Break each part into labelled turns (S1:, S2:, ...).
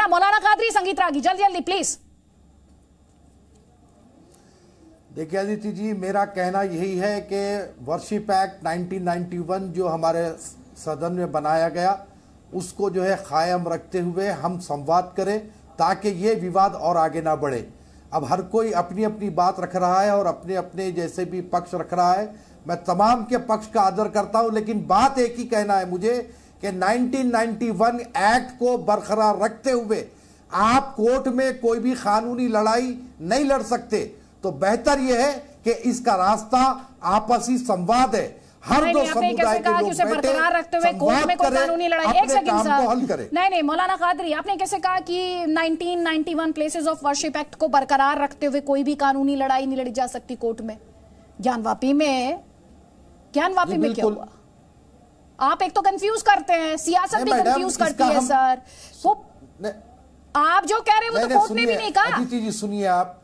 S1: ना मौलाना कादरी, संगीत रागी, जल्दी जल्दी प्लीज।
S2: देखिए अदिति जी, मेरा कहना यही है कि वर्शिप एक्ट 1991 जो हमारे सदन में बनाया गया उसको जो है कायम रखते हुए हम संवाद करें ताकि ये विवाद और आगे ना बढ़े। अब हर कोई अपनी अपनी बात रख रहा है और अपने अपने जैसे भी पक्ष रख रहा है। मैं तमाम के पक्ष का आदर करता हूं, लेकिन बात एक ही कहना है मुझे कि 1991 एक्ट को बरकरार रखते हुए आप कोर्ट में कोई भी कानूनी लड़ाई नहीं लड़ सकते। तो बेहतर यह है कि इसका रास्ता आपसी संवाद है। हर दो समुदाय के लोग
S1: उसे बरकरार रखते हुए कोर्ट में कोई कानूनी लड़ाई, एक सेकंड सर, नहीं मौलाना कादरी, आपने कैसे कहा कि 1991 प्लेसेस ऑफ वर्शिप एक्ट को बरकरार रखते हुए कोई भी कानूनी लड़ाई नहीं लड़ी जा सकती कोर्ट में? ज्ञानवापी में क्या हुआ? आप एक तो कंफ्यूज करते हैं, सियासत भी कंफ्यूज करती है सर। वो आप जो कह रहे हैं वो तो कोर्ट ने भी नहीं कहा।
S2: अदिति जी सुनिए आप,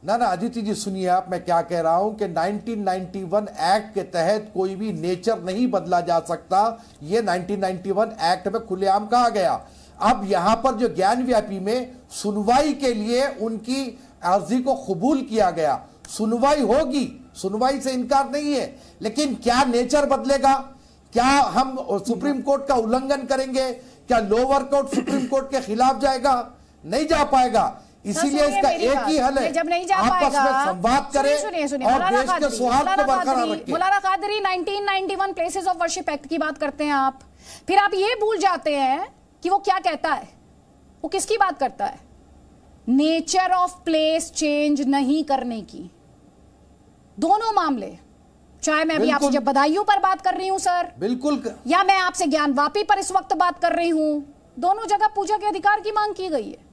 S2: ना अदिति जी सुनिए आप, मैं क्या कह रहा हूं कि 1991 एक्ट के तहत कोई भी नेचर नहीं बदला जा सकता। ये 1991 एक्ट में खुलेआम कहा गया। अब यहां पर जो ज्ञानव्यापी में सुनवाई के लिए उनकी अर्जी को कबूल किया गया, सुनवाई होगी, सुनवाई से इनकार नहीं है, लेकिन क्या नेचर बदलेगा? क्या हम सुप्रीम कोर्ट का उल्लंघन करेंगे? क्या लोअर कोर्ट सुप्रीम कोर्ट के खिलाफ जाएगा? नहीं जा पाएगा। इसीलिए इसका एक ही हल है,
S1: जब नहीं जा
S2: आपस
S1: पाएगा,
S2: में संवाद करें और देश के सौहार्द को बरकरार रखें।
S1: मौलाना Qadri, 1991 places of worship act की बात करते हैं आप, फिर आप ये भूल जाते हैं कि वो क्या कहता है, वो किसकी बात करता है? नेचर ऑफ प्लेस चेंज नहीं करने की। दोनों मामले, चाहे मैं अभी आपसे जब बदायूं पर बात कर रही हूं सर, बिल्कुल, या मैं आपसे ज्ञानवापी पर इस वक्त बात कर रही हूं, दोनों जगह पूजा के अधिकार की मांग की गई है,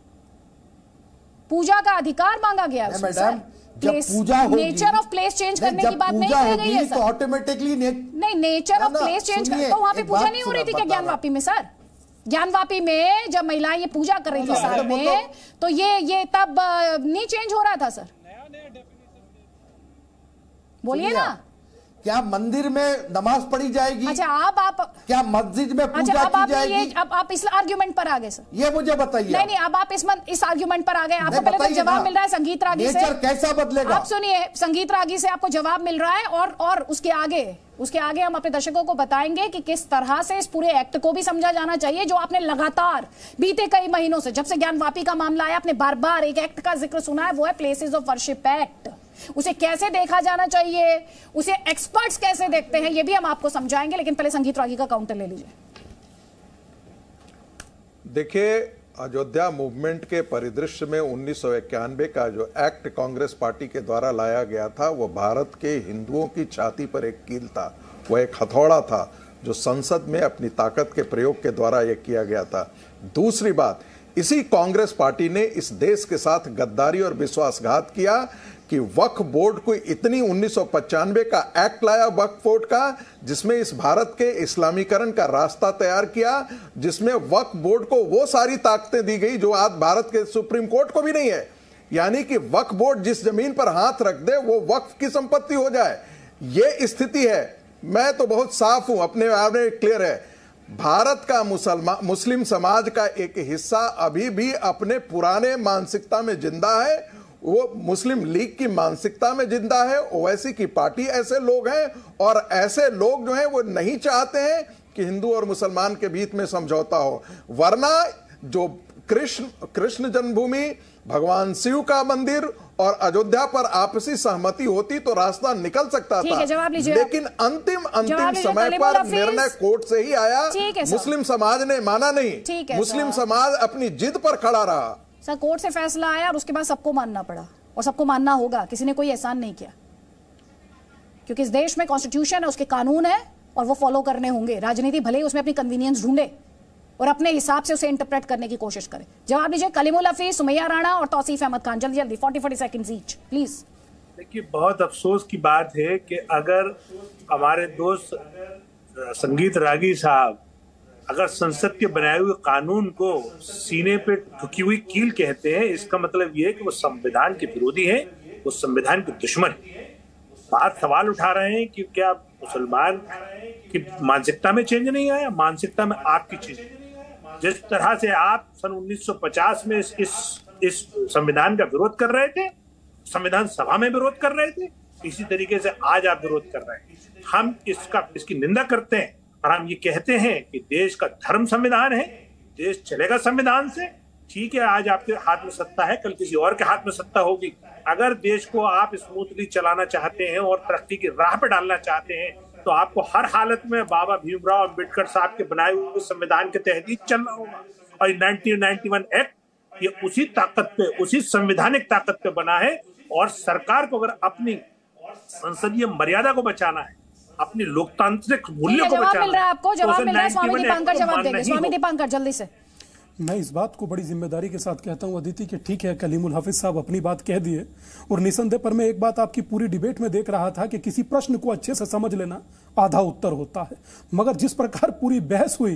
S1: पूजा का अधिकार मांगा गया है
S2: मैडम। जब पूजा होगी,
S1: नेचर ऑफ प्लेस चेंज करने की बात नहीं कही गई है सर।
S2: तो ऑटोमेटिकली
S1: नहीं, नेचर ऑफ प्लेस चेंज कर, तो वहां पे पूजा नहीं हो रही थी क्या ज्ञानवापी में सर? ज्ञानवापी में जब महिलाएं ये पूजा कर रही थी साथ में, तो ये तब नहीं चेंज हो रहा था सर? बोलिए ना।
S2: क्या मंदिर में नमाज पढ़ी जाएगी?
S1: अच्छा, आप
S2: क्या मस्जिद में पूजा की जाएगी?
S1: अब आप इस आर्ग्यूमेंट पर आ गए सर,
S2: ये मुझे बताइए।
S1: नहीं, अब आप इस आर्ग्यूमेंट पर आ गए। आपको पहले तक जवाब मिल रहा है संगीत रागी से,
S2: कैसा बदलेगा?
S1: आप सुनिए, संगीत रागी से आपको जवाब मिल रहा है, और उसके आगे हम अपने दर्शकों को बताएंगे कि किस तरह से इस पूरे एक्ट को भी समझा जाना चाहिए, जो आपने लगातार बीते कई महीनों से, जब से ज्ञानवापी का मामला आया, आपने बार बार एक एक्ट का जिक्र सुना है, वो है प्लेसेस ऑफ वर्शिप एक्ट। उसे कैसे देखा जाना चाहिए, उसे एक्सपर्ट्स कैसे देखते हैं, ये भी हम आपको समझाएंगे, लेकिन पहले संगीत रागी का काउंटर ले लीजिए।
S3: देखिए, अयोध्या मूवमेंट के परिदृश्य में 1991 का जो एक्ट कांग्रेस पार्टी के द्वारा लाया गया था, वो भारत के हिंदुओं की छाती पर एक कील था, वो एक हथौड़ा था जो संसद में अपनी ताकत के प्रयोग के द्वारा यह किया गया था। दूसरी बात, इसी कांग्रेस पार्टी ने इस देश के साथ गद्दारी और विश्वासघात किया कि वक्फ बोर्ड को इतनी 1995 का एक्ट लाया वक्फ बोर्ड का, जिसमें इस भारत के इस्लामीकरण का रास्ता तैयार किया, जिसमें वक्फ बोर्ड को वो सारी ताकतें दी गई जो आज भारत के सुप्रीम कोर्ट को भी नहीं है। यानी कि वक्फ बोर्ड जिस जमीन पर हाथ रख दे वो वक्फ की संपत्ति हो जाए, ये स्थिति है। मैं तो बहुत साफ हूं, अपने आप में क्लियर है। भारत का मुस्लिम समाज का एक हिस्सा अभी भी अपने पुराने मानसिकता में जिंदा है, वो मुस्लिम लीग की मानसिकता में जिंदा है। ओवैसी की पार्टी ऐसे लोग हैं, और ऐसे लोग जो हैं वो नहीं चाहते हैं कि हिंदू और मुसलमान के बीच में समझौता हो, वरना जो कृष्ण जन्मभूमि, भगवान शिव का मंदिर और अयोध्या पर आपसी सहमति होती तो रास्ता निकल सकता था, लेकिन अंतिम समय पर निर्णय कोर्ट से ही आया। मुस्लिम समाज ने माना नहीं, मुस्लिम समाज अपनी जिद पर खड़ा रहा।
S1: सर, कोर्ट से फैसला आया और उसके बाद सबको मानना पड़ा, और सबको मानना होगा, किसी ने कोई एहसान नहीं किया, क्योंकि इस देश में कॉन्स्टिट्यूशन है, उसके कानून है, और वो फॉलो करने होंगे। राजनीति भले ही उसमें अपनी कन्वीनियंस ढूंढे और अपने हिसाब से उसे इंटरप्रेट करने की कोशिश करे। जवाब लीजिए कलीमुल हफीज, सुमैया राणा और तौसीफ अहमद खान, जल्दी जल्दी, 40 सेकंड्स ईच प्लीज।
S4: देखिए, बहुत अफसोस की बात है कि अगर हमारे दोस्त संगीत रागी साहब अगर संसद के बनाए हुए कानून को सीने पे ठुकी हुई कील कहते हैं, इसका मतलब यह है कि वो संविधान के विरोधी हैं, वो संविधान के दुश्मन हैं। बात सवाल उठा रहे हैं कि क्या मुसलमान की मानसिकता में चेंज नहीं आया? मानसिकता में आपकी चीज, जिस तरह से आप सन 1950 में इस संविधान का विरोध कर रहे थे, संविधान सभा में विरोध कर रहे थे, इसी तरीके से आज आप विरोध कर रहे हैं। हम इसकी निंदा करते हैं और हम ये कहते हैं कि देश का धर्म संविधान है, देश चलेगा संविधान से। ठीक है, आज आपके हाथ में सत्ता है, कल किसी और के हाथ में सत्ता होगी। अगर देश को आप स्मूथली चलाना चाहते हैं और तरक्की की राह पे डालना चाहते हैं तो आपको हर हालत में बाबा भीमराव अंबेडकर साहब के बनाए हुए संविधान के तहत ही चलना होगा। और 1991 एक्ट ये उसी ताकत पे, उसी संवैधानिक ताकत पे बना है। और सरकार को अगर अपनी संसदीय मर्यादा को बचाना है, अपनी लोकतांत्रिक मूल्यों को बचाना है,
S1: मिल रहा है आपको जवाब मिल रहा है। स्वामी दीपांकर जवाब देंगे। स्वामी दीपांकर जल्दी से।
S5: मैं इस बात को बड़ी जिम्मेदारी के साथ कहता हूं अदिति कि ठीक है, कलीमुल हफीज साहब अपनी बात कह दिए और निसंदेह पर मैं एक बात आपकी पूरी डिबेट में देख रहा था कि किसी प्रश्न को अच्छे से समझ लेना आधा उत्तर होता है, मगर जिस प्रकार पूरी बहस हुई,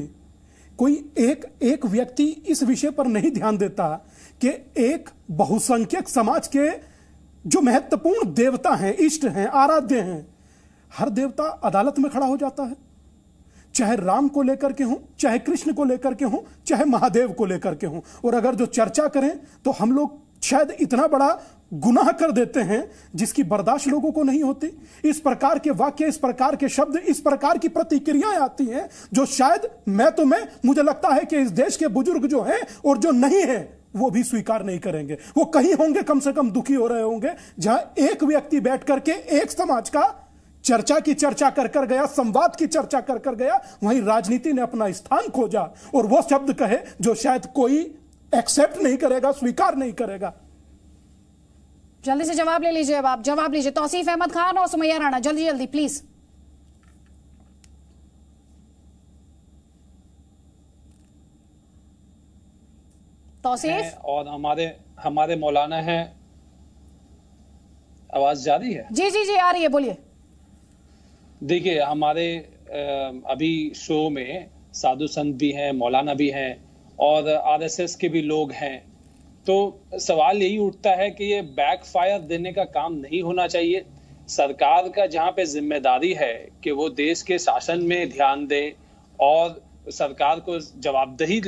S5: कोई एक व्यक्ति इस विषय पर नहीं ध्यान देता कि एक बहुसंख्यक समाज के जो महत्वपूर्ण देवता हैं, इष्ट हैं, आराध्य हैं, हर देवता अदालत में खड़ा हो जाता है, चाहे राम को लेकर के हों, चाहे कृष्ण को लेकर के हों, चाहे महादेव को लेकर के हों। और अगर जो चर्चा करें तो हम लोग शायद इतना बड़ा गुनाह कर देते हैं जिसकी बर्दाश्त लोगों को नहीं होती। इस प्रकार के वाक्य, इस प्रकार के शब्द, इस प्रकार की प्रतिक्रियाएं आती हैं जो शायद मुझे लगता है कि इस देश के बुजुर्ग जो हैं और जो नहीं है वो भी स्वीकार नहीं करेंगे। वो कहीं होंगे, कम से कम दुखी हो रहे होंगे, जहां एक व्यक्ति बैठ करके एक समाज का चर्चा कर गया, संवाद की चर्चा कर गया, वहीं राजनीति ने अपना स्थान खोजा और वो शब्द कहे जो शायद कोई एक्सेप्ट नहीं करेगा, स्वीकार नहीं करेगा।
S1: जल्दी से जवाब ले लीजिए। अब आप जवाब लीजिए। तौसीफ अहमद खान और सुमैया राणा, जल्दी जल्दी प्लीज। तौसीफ
S6: और हमारे मौलाना हैं। आवाज जा रही है?
S1: जी जी जी आ रही है, बोलिए।
S6: देखिए, हमारे अभी शो में साधु संत भी हैं, मौलाना भी हैं और आरएसएस के भी लोग हैं। तो सवाल यही उठता है कि ये बैकफायर देने का काम नहीं होना चाहिए। सरकार का जहाँ पे जिम्मेदारी है कि वो देश के शासन में ध्यान दे और सरकार को जवाबदेही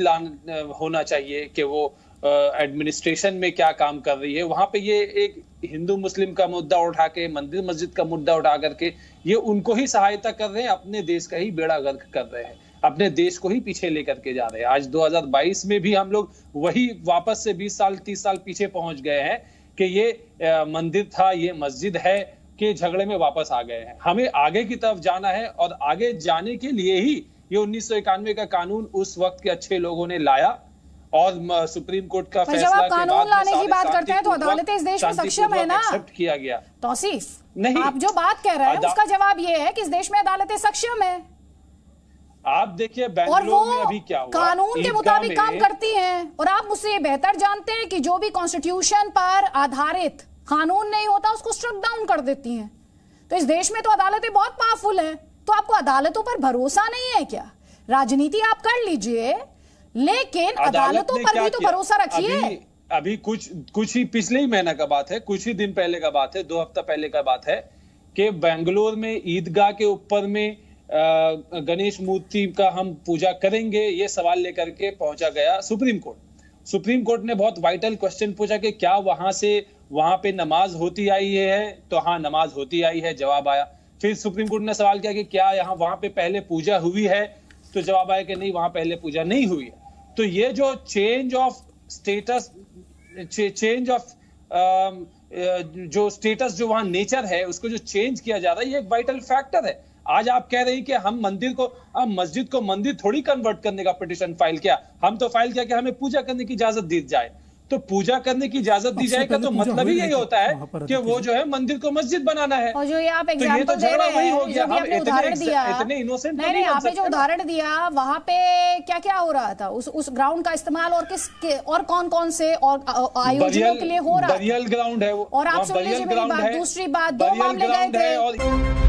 S6: होना चाहिए कि वो एडमिनिस्ट्रेशन में क्या काम कर रही है। वहां पे ये एक हिंदू मुस्लिम का मुद्दा उठा के, मंदिर मस्जिद का मुद्दा उठा करके ये उनको ही सहायता कर रहे हैं, अपने देश का ही बेड़ा गर्क कर रहे हैं, अपने देश को ही पीछे लेकर के जा रहे हैं। आज 2022 में भी हम लोग वही वापस से 20 साल 30 साल पीछे पहुंच गए हैं कि ये मंदिर था, ये मस्जिद है, के झगड़े में वापस आ गए हैं। हमें आगे की तरफ जाना है और आगे जाने के लिए ही ये 1991 का कानून उस वक्त के अच्छे लोगों ने लाया और सुप्रीम कोर्ट का फैसला के बाद
S1: कानून लाने की बात करते हैं तो अदालतें इस देश में सक्षम है ना?
S6: एक्सेप्ट किया गया।
S1: तौसीफ,
S6: नहीं,
S1: आप जो बात कह रहे हैं उसका जवाब ये है कि इस देश में अदालतें सक्षम है।
S6: आप देखिए बेंगलुरु में अभी क्या हुआ,
S1: कानून के मुताबिक काम करती हैं। और आप मुझसे ये बेहतर जानते हैं कि जो भी कॉन्स्टिट्यूशन पर आधारित कानून नहीं होता उसको स्ट्रक डाउन कर देती हैं। तो इस देश में तो अदालतें बहुत पावरफुल हैं। तो आपको अदालतों पर भरोसा नहीं है क्या? राजनीति आप कर लीजिए, लेकिन अदालतों पर भी तो भरोसा रखिए।
S6: अभी कुछ ही पिछले ही महीने का बात है, कुछ ही दिन पहले का बात है, 2 हफ्ता पहले का बात है कि बेंगलुरु में ईदगाह के ऊपर में गणेश मूर्ति का हम पूजा करेंगे, ये सवाल लेकर के पहुंचा गया सुप्रीम कोर्ट। सुप्रीम कोर्ट ने बहुत वाइटल क्वेश्चन पूछा कि क्या वहां पे नमाज होती आई है? तो हाँ, नमाज होती आई है, जवाब आया। फिर सुप्रीम कोर्ट ने सवाल किया कि क्या वहां पे पहले पूजा हुई है? तो जवाब आया कि नहीं, वहां पहले पूजा नहीं हुई है। तो ये जो चेंज ऑफ स्टेटस, जो स्टेटस जो वहां नेचर है उसको जो चेंज किया जा रहा है, ये एक वाइटल फैक्टर है। आज आप कह रहे हैं कि हम मस्जिद को मंदिर थोड़ी कन्वर्ट करने का पिटीशन फाइल किया, हम तो फाइल किया कि हमें पूजा करने की इजाजत दी जाए। तो पूजा करने की इजाजत दी जाएगा तो मतलब ही यही होता है कि वो जो है मंदिर को मस्जिद बनाना है।
S1: और जो ये आप एग्जांपल दे रहे हैं, जो भी आपने उदाहरण दिया, इतने इनोसेंट नहीं, आपने जो उदाहरण दिया वहां पे क्या क्या हो रहा था? उस ग्राउंड का इस्तेमाल और कौन से और आयोजनों के लिए हो रहा था?
S6: बरियल ग्राउंड है वो।
S1: और आप सुन लीजिए मेरी बात, दूसरी बात, 2 मामले गए थे।